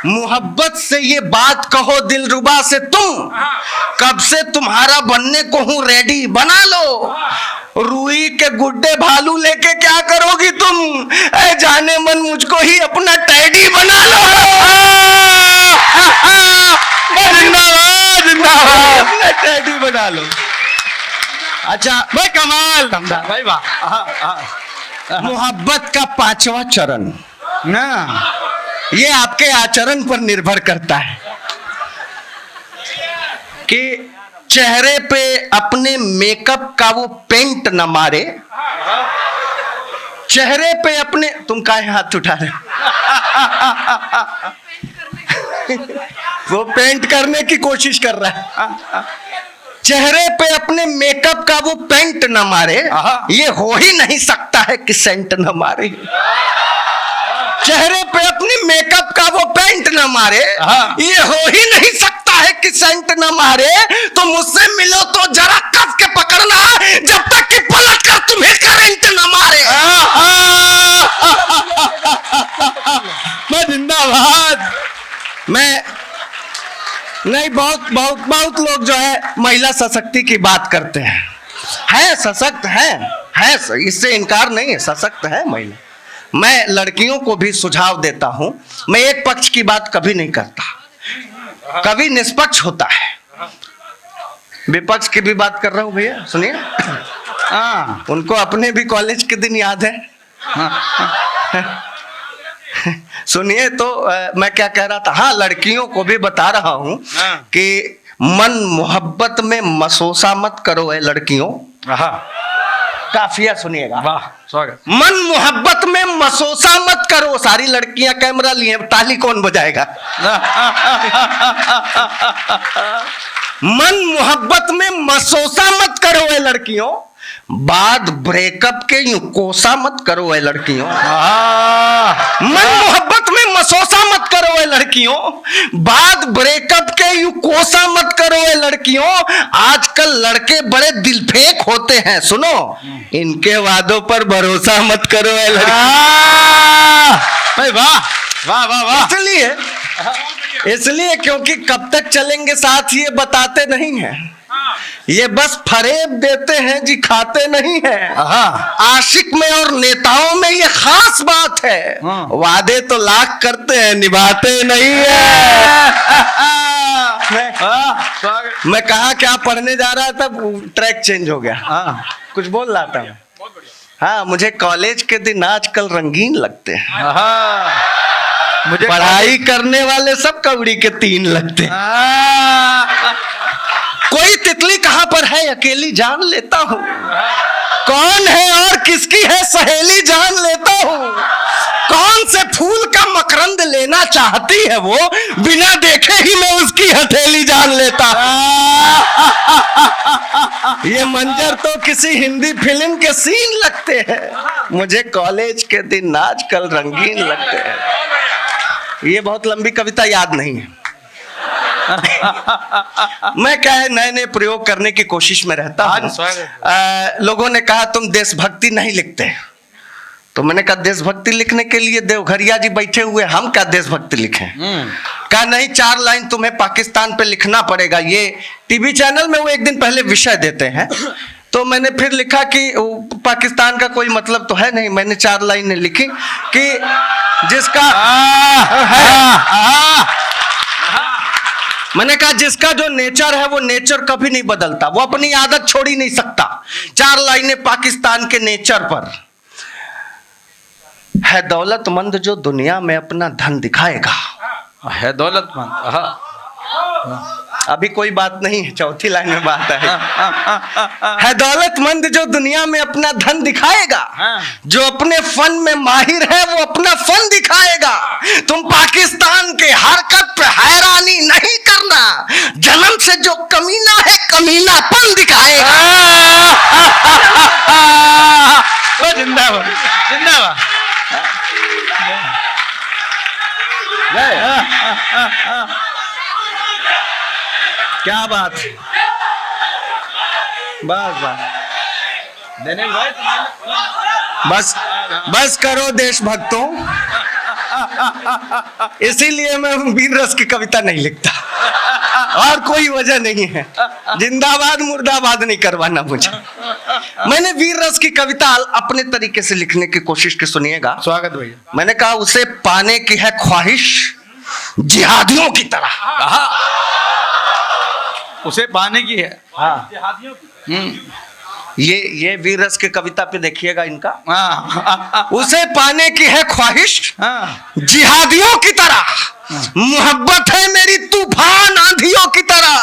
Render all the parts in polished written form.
मोहब्बत से ये बात कहो दिलरुबा से तुम, कब से तुम्हारा बनने को हूं रेडी, बना लो। रूई के गुड्डे भालू लेके क्या करोगी तुम, ऐ जाने मन मुझको ही अपना टैडी बना लो। जिंदाबाद जिंदाबाद, अपना टैडी बना लो। अच्छा भाई कमाल, दमदार भाई, वाह। मोहब्बत का 5वां चरण ना, ये आपके आचरण पर निर्भर करता है कि चेहरे पे अपने मेकअप का वो पेंट न मारे, चेहरे पे अपने, तुम काहे हाथ उठा रहे वो पेंट करने की कोशिश कर रहा है। चेहरे पे अपने मेकअप का वो पेंट न मारे, ये हो ही नहीं सकता है कि सेंट न मारे। चेहरे पे अपने मेकअप का वो पेंट न मारे, ये हो ही नहीं सकता है कि सेंट न मारे। तो मुझसे मिलो तो जरा कस के पकड़ना, जब तक कि पलट कर तुम्हें करंट न मारे। मैं जिंदाबाद। मैं नहीं, बहुत लोग जो है महिला सशक्ति की बात करते हैं, है सशक्त है, इससे इनकार नहीं है, सशक्त है महिला। मैं लड़कियों को भी सुझाव देता हूं, मैं एक पक्ष की बात कभी नहीं करता, कभी निष्पक्ष होता है। विपक्ष की भी बात कर रहा हूं भैया, सुनिए। उनको अपने भी कॉलेज के दिन याद है। सुनिए तो मैं क्या कह रहा था, हाँ लड़कियों को भी बता रहा हूं कि मन मोहब्बत में मसोसा मत करो है लड़कियों। काफिया सुनिएगा, वाह स्वागत। मन मोहब्बत में मसोसा मत करो। सारी लड़कियां कैमरा लिए, ताली कौन बजाएगा। मन मोहब्बत में मसोसा मत करो है लड़कियों, बाद ब्रेकअप के यूं कोसा मत करो है लड़कियों। मन मोहब्बत में मसोसा मत करो है लड़कियों, बाद ब्रेकअप के यूं कोसा मत करो है लड़कियों। आजकल लड़के बड़े दिलफेक होते हैं, सुनो इनके वादों पर भरोसा मत करो है लड़कियों। भाई वाह वाह वाह वाह। इसलिए क्योंकि कब तक चलेंगे साथ ये बताते नहीं हैं, ये बस फरेब देते हैं जी, खाते नहीं हैं। आशिक में और नेताओं में ये खास बात है, वादे तो लाख करते हैं निभाते नहीं है। मैं कहा क्या पढ़ने जा रहा था, ट्रैक चेंज हो गया। कुछ बोल रहा था मैं, हाँ मुझे कॉलेज के दिन आजकल रंगीन लगते हैं। मुझे पढ़ाई करने वाले सब कौड़ी के 3 लगते हैं। कोई तितली कहां पर है अकेली जान लेता हूं, कौन है और किसकी है सहेली जान लेता हूं। कौन से फूल का मकरंद लेना चाहती है वो, बिना देखे ही मैं उसकी हथेली जान लेता। ये मंजर तो किसी हिंदी फिल्म के सीन लगते हैं, मुझे कॉलेज के दिन आजकल रंगीन लगते हैं। ये बहुत लंबी कविता याद नहीं है। मैं क्या है नए नए प्रयोग करने की कोशिश में रहता हूं। लोगों ने कहा तुम देशभक्ति नहीं लिखते, तो मैंने कहा देशभक्ति लिखने के लिए देवघरिया जी बैठे हुए, हम क्या देशभक्ति लिखें। कहा नहीं, 4 लाइन तुम्हें पाकिस्तान पे लिखना पड़ेगा। ये टीवी चैनल में वो एक दिन पहले विषय देते हैं, तो मैंने फिर लिखा कि पाकिस्तान का कोई मतलब तो है नहीं। मैंने 4 लाइनें लिखी कि जिसका मैंने कहा जिसका जो नेचर है वो नेचर कभी नहीं बदलता, वो अपनी आदत छोड़ ही नहीं सकता। 4 लाइनें पाकिस्तान के नेचर पर। है दौलतमंद जो दुनिया में अपना धन दिखाएगा, है दौलतमंद। अभी कोई बात नहीं है, चौथी लाइन में बात है दौलतमंद जो दुनिया में अपना धन दिखाएगा, जो अपने फन में माहिर है वो अपना फन दिखाएगा। तुम पाकिस्तान के हरकत पे हैरानी नहीं करना, जन्म से जो कमीना है कमीनापन दिखाएगा। जिंदाबाद जिंदाबाद। क्या बात, बस बस बस करो देशभक्तों, इसीलिए मैं वीर रस की कविता नहीं लिखता, और कोई वजह नहीं है। जिंदाबाद मुर्दाबाद नहीं करवाना मुझे। मैंने वीर रस की कविता अपने तरीके से लिखने की कोशिश की, सुनिएगा। स्वागत भैया। मैंने कहा उसे पाने की है ख्वाहिश जिहादियों की तरह। उसे पाने की है। हाँ, ये वीर रस की कविता पे देखिएगा इनका। उसे पाने की है ख्वाहिश जिहादियों की तरह, मोहब्बत है मेरी तूफान आंधियों की तरह,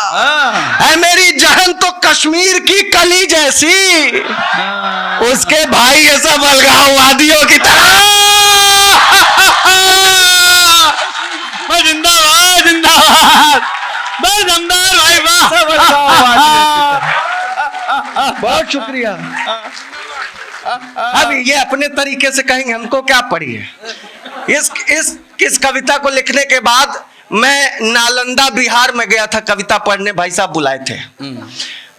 है मेरी जहन तो कश्मीर की कली जैसी, उसके भाई ऐसा बलगाओ वादियों की तरह। जिंदाबाद जिंदाबाद, बस दमदार भाई, वाह। बहुत शुक्रिया। अब ये अपने तरीके से कहेंगे, हमको क्या पड़ी है। इस कविता को लिखने के बाद मैं नालंदा बिहार में गया था कविता पढ़ने, भाई साहब बुलाए थे।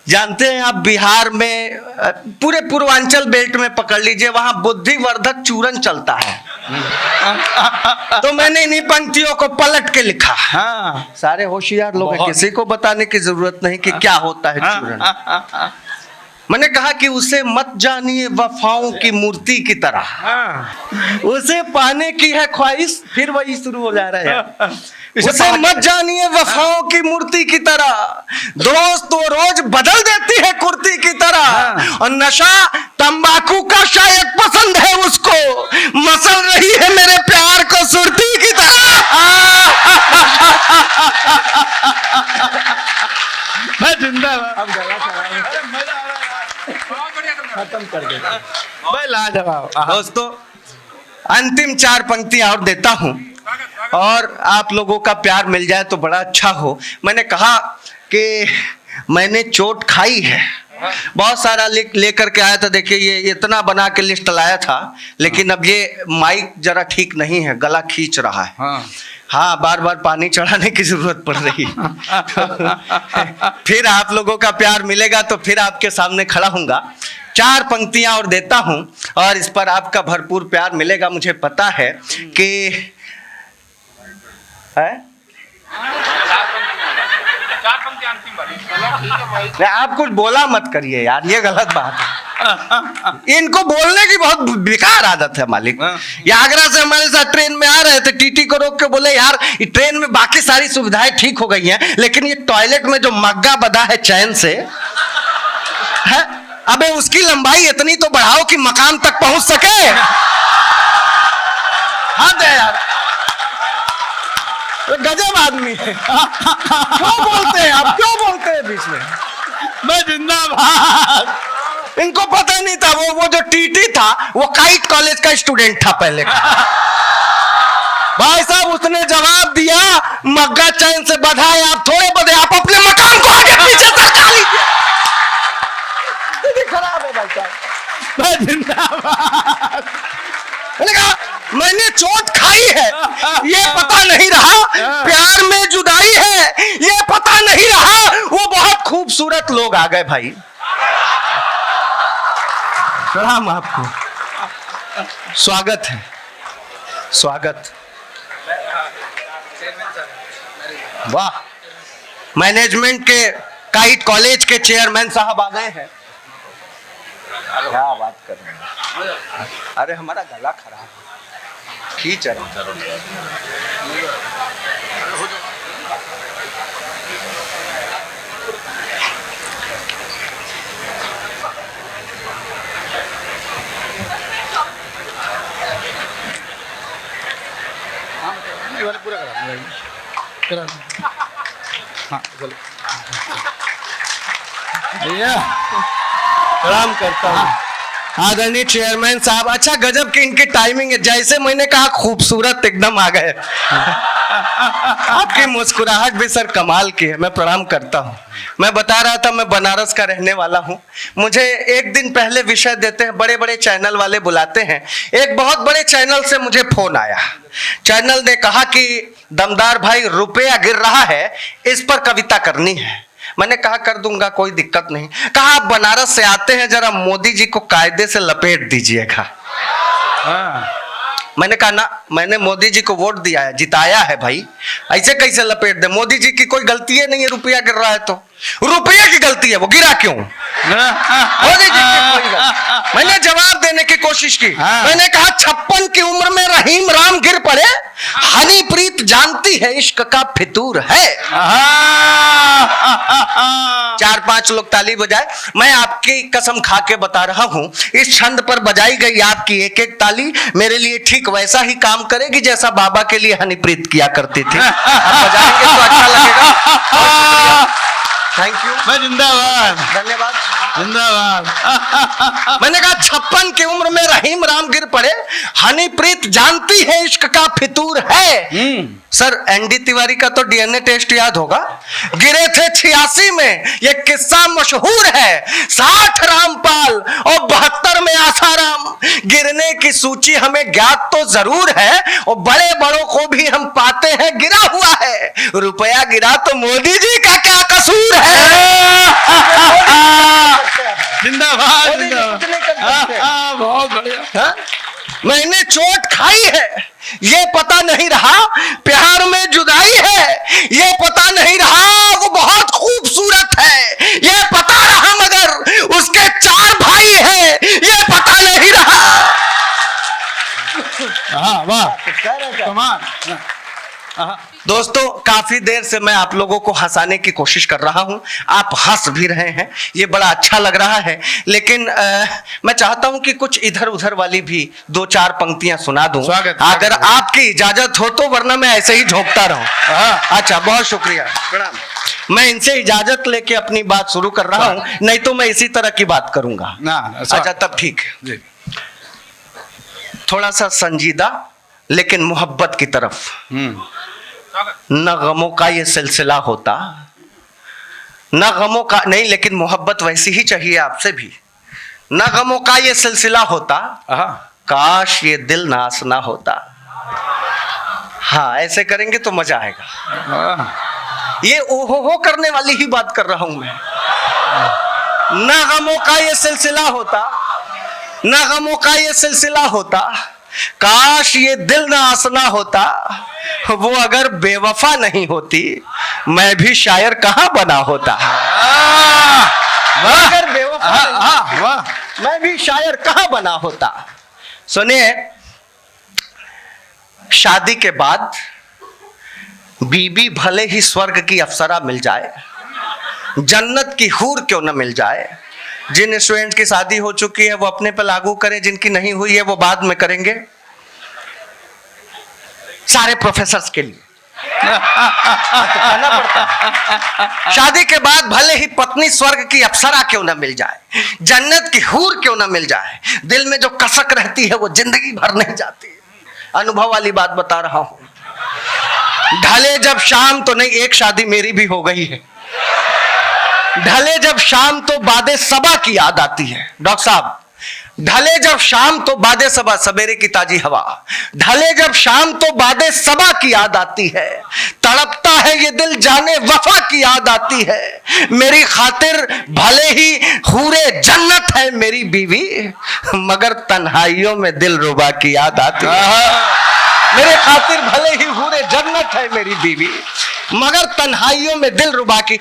जानते हैं आप बिहार में, पूरे पूर्वांचल बेल्ट में पकड़ लीजिए, वहां बुद्धिवर्धक चूरन चलता है। तो मैंने इन्हीं पंक्तियों को पलट के लिखा। सारे होशियार लोग हैं, किसी को बताने की जरूरत नहीं कि क्या होता है चूरन। मैंने कहा कि उसे मत जानिए वफाओं की मूर्ति की तरह, उसे पाने की है ख्वाहिश, फिर वही शुरू हो जा रहा है। उसे मत जानिए वफाओं की मूर्ति की तरह, दोस्त तो रोज बदल देती है कुर्ती की तरह, और नशा तंबाकू का शायद पसंद है उसको, मसल रही है मेरे प्यार को सुरती की तरह। मैं जिंदाबाद, खत्म कर देता। भाई लाजवाब। दोस्तों, अंतिम 4 पंक्तियां और देता हूं, और आप लोगों का प्यार मिल जाए तो बड़ा अच्छा हो। मैंने कहा कि मैंने चोट खाई है, बहुत सारा लेकर के आया था। देखिए ये इतना बना के लिस्ट लाया था, लेकिन अब ये माइक जरा ठीक नहीं है, गला खींच रहा है। हाँ, बार बार पानी चढ़ाने की जरूरत पड़ रही है। फिर आप लोगों का प्यार मिलेगा तो फिर आपके सामने खड़ा हूँगा। 4 पंक्तियां और देता हूं, और इस पर आपका भरपूर प्यार मिलेगा, मुझे पता है कि है? आप कुछ बोला मत करिए यार, ये गलत बात है। इनको बोलने की बहुत बेकार आदत है मालिक। ये आगरा से हमारे साथ ट्रेन में आ रहे थे, टीटी को रोक के बोले यार ट्रेन में बाकी सारी सुविधाएं ठीक हो गई हैं, लेकिन ये टॉयलेट में जो मग्गा बंधा है चैन से है, अबे उसकी लंबाई इतनी तो बढ़ाओ कि मकान तक पहुंच सके। हाँ दे यार, गजब आदमी है। क्यों बोलते हैं आप, क्यों बोलते हैं बीच में? मैं जिंदाबाद। इनको पता नहीं था, वो जो टीटी था वो काइट कॉलेज का स्टूडेंट था पहले का। भाई साहब उसने जवाब दिया, मग्गा चैन से बधाए आप थोड़े बधे, आप अपने मकान को आगे पीछे सरका लीजिए। खराब है भाई साहब। मैं जिंदाबाद। मैंने कहा मैंने चोट खाई है, ये पता नहीं रहा प्यार में जुदाई है, ये पता नहीं रहा वो बहुत खूबसूरत लोग आ गए भाई। प्रणाम आपको, स्वागत है, स्वागत। वाह, मैनेजमेंट के काइट कॉलेज के चेयरमैन साहब आ गए हैं। क्या बात कर रहे हैं? अरे हमारा गला खराब है, खींच रहा पूरा करा। हाँ चलो भैया, प्रणाम करता हूँ आदरणीय चेयरमैन साहब। अच्छा गजब की इनकी टाइमिंग है, जैसे मैंने कहा खूबसूरत एकदम आ गए। आपकी मुस्कुराहट भी सर कमाल की है। मैं प्रणाम करता हूँ। मैं बता रहा था मैं बनारस का रहने वाला हूँ। मुझे एक दिन पहले विषय देते हैं, बड़े बड़े चैनल वाले बुलाते हैं। एक बहुत बड़े चैनल से मुझे फोन आया। चैनल ने कहा कि दमदार भाई रुपया गिर रहा है, इस पर कविता करनी है। मैंने कहा कर दूंगा, कोई दिक्कत नहीं। कहा आप बनारस से आते हैं, जरा मोदी जी को कायदे से लपेट दीजिएगा। मैंने कहा ना, मैंने मोदी जी को वोट दिया है, जिताया है भाई, ऐसे कैसे लपेट दे? मोदी जी की कोई गलती है नहीं है, रुपया गिर रहा है तो रुपये की गलती है, वो गिरा क्यों? मोदी जी की कोई गलती। मैंने जवाब देने की कोशिश की, मैंने कहा 56 की उम्र में रहीम राम गिर पड़े, हनीप्रीत जानती है इश्क का फितूर है। 4-5 लोग ताली बजाए। मैं आपकी कसम खा के बता रहा हूं, इस छंद पर बजाई गई आपकी एक एक ताली मेरे लिए ठीक वैसा ही काम करेगी जैसा बाबा के लिए हनीप्रीत किया करती थी। आप बजाएंगे तो अच्छा लगेगा। Thank you. मैं जिंदाबाद, धन्यवाद, जिंदाबाद। मैंने कहा 56 की उम्र में रहीम राम गिर पड़े, हनीप्रीत जानती है इश्क का फितूर है। सर एनडी तिवारी का तो डीएनए टेस्ट याद होगा, गिरे थे 86 में, ये किस्सा मशहूर है। 60 रामपाल और 72 में आसाराम। गिरने की सूची हमें ज्ञात तो जरूर है, और बड़े बड़ों को भी हम पाते हैं गिरा हुआ है। रुपया गिरा तो मोदी जी का क्या कसूर है? जिंदाबाद, जिंदाबाद। बहुत बढ़िया। मैंने चोट खाई है, ये पता नहीं रहा प्यार में जुदाई है, ये पता नहीं रहा वो बहुत खूबसूरत है, ये पता रहा मगर उसके 4 भाई हैं, ये पता नहीं रहा। वाह, कमाल। दोस्तों काफी देर से मैं आप लोगों को हंसाने की कोशिश कर रहा हूं, आप हंस भी रहे हैं, ये बड़ा अच्छा लग रहा है, लेकिन मैं चाहता हूं कि कुछ इधर उधर वाली भी 2-4 पंक्तियां सुना दूं, अगर आपकी इजाजत हो तो, वरना मैं ऐसे ही झोंकता रहूं। अच्छा, बहुत शुक्रिया, प्रणाम। मैं इनसे इजाजत लेके अपनी बात शुरू कर रहा हूं, नहीं तो मैं इसी तरह की बात करूंगा। अच्छा तब ठीक है, थोड़ा सा संजीदा लेकिन मोहब्बत की तरफ। न गमों का ये सिलसिला होता, न गमों का नहीं, लेकिन मोहब्बत वैसी ही चाहिए आपसे भी। न गमों का ये सिलसिला होता, काश ये दिल नास ना होता। हाँ, ऐसे करेंगे तो मजा आएगा। ये ओहो हो करने वाली ही बात कर रहा हूं मैं। न गमों का ये सिलसिला होता, न गमों का ये सिलसिला होता, काश ये दिल ना आसना होता। वो अगर बेवफा नहीं होती, मैं भी शायर कहां बना होता। अगर बेवफा मैं भी शायर कहां बना होता। सुनिए, शादी के बाद बीबी भले ही स्वर्ग की अप्सरा मिल जाए, जन्नत की हूर क्यों न मिल जाए। जिन स्टूडेंट की शादी हो चुकी है वो अपने पर लागू करें, जिनकी नहीं हुई है वो बाद में करेंगे। सारे प्रोफेसर्स के लिए कहना पड़ता है। शादी के बाद भले ही पत्नी स्वर्ग की अप्सरा क्यों ना मिल जाए, जन्नत की हूर क्यों ना मिल जाए, दिल में जो कसक रहती है वो जिंदगी भर नहीं जाती। अनुभव वाली बात बता रहा हूं। ढले जब शाम तो नहीं, एक शादी मेरी भी हो गई है। ढले जब शाम तो बादे सबा की याद आती है। डॉक्टर साहब, ढले जब शाम तो बादे सबा, सवेरे की ताजी हवा। ढले जब शाम तो बादे सबा की याद आती है, तड़पता है ये दिल जाने वफा की याद आती है। मेरी खातिर भले ही हूरे जन्नत है मेरी बीवी, मगर तन्हाइयों में दिल रुबा की याद आती है। मेरे खातिर भले ही हूरे जन्नत है मेरी बीवी, मगर तन्हाइयों में दिल रुबा की